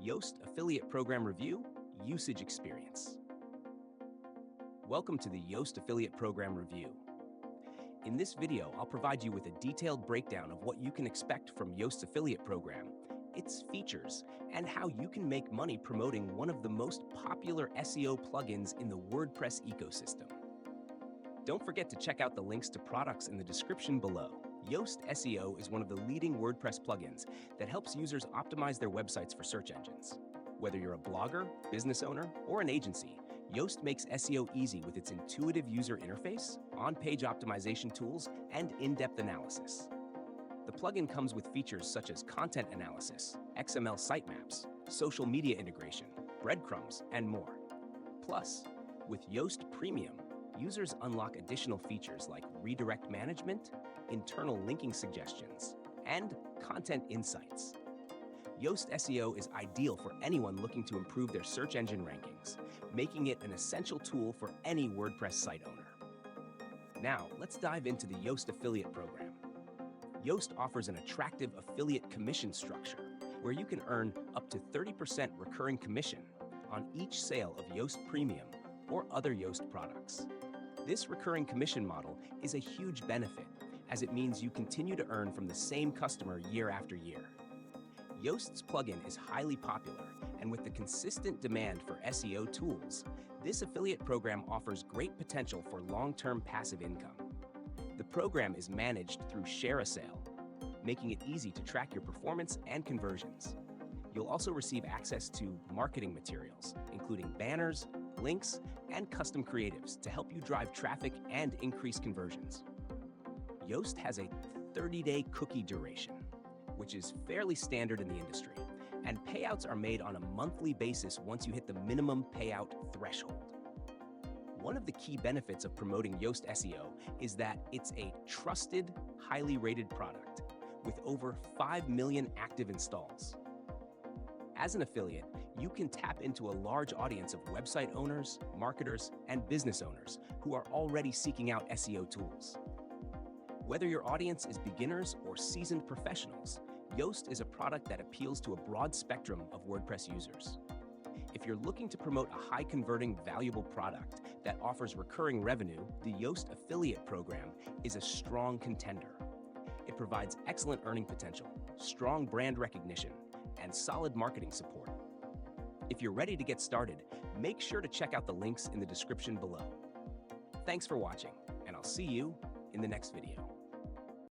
Yoast Affiliate Program Review, Usage Experience. Welcome to the Yoast Affiliate Program Review. In this video, I'll provide you with a detailed breakdown of what you can expect from Yoast's affiliate program, its features, and how you can make money promoting one of the most popular SEO plugins in the WordPress ecosystem. Don't forget to check out the links to products in the description below. Yoast SEO is one of the leading WordPress plugins that helps users optimize their websites for search engines. Whether you're a blogger, business owner, or an agency, Yoast makes SEO easy with its intuitive user interface, on-page optimization tools, and in-depth analysis. The plugin comes with features such as content analysis, XML sitemaps, social media integration, breadcrumbs, and more. Plus, with Yoast Premium, users unlock additional features like redirect management, internal linking suggestions, and content insights. Yoast SEO is ideal for anyone looking to improve their search engine rankings, making it an essential tool for any WordPress site owner. Now, let's dive into the Yoast affiliate program. Yoast offers an attractive affiliate commission structure where you can earn up to 30% recurring commission on each sale of Yoast Premium or other Yoast products. This recurring commission model is a huge benefit, as it means you continue to earn from the same customer year after year. Yoast's plugin is highly popular, and with the consistent demand for SEO tools, this affiliate program offers great potential for long-term passive income. The program is managed through Share a Sale, making it easy to track your performance and conversions. You'll also receive access to marketing materials, including banners, links, and custom creatives to help you drive traffic and increase conversions. Yoast has a 30-day cookie duration, which is fairly standard in the industry, and payouts are made on a monthly basis once you hit the minimum payout threshold. One of the key benefits of promoting Yoast SEO is that it's a trusted, highly rated product with over 5 million active installs. As an affiliate, you can tap into a large audience of website owners, marketers, and business owners who are already seeking out SEO tools. Whether your audience is beginners or seasoned professionals, Yoast is a product that appeals to a broad spectrum of WordPress users. If you're looking to promote a high-converting, valuable product that offers recurring revenue, the Yoast affiliate program is a strong contender. It provides excellent earning potential, strong brand recognition, and solid marketing support. If you're ready to get started, make sure to check out the links in the description below. Thanks for watching, and I'll see you in the next video.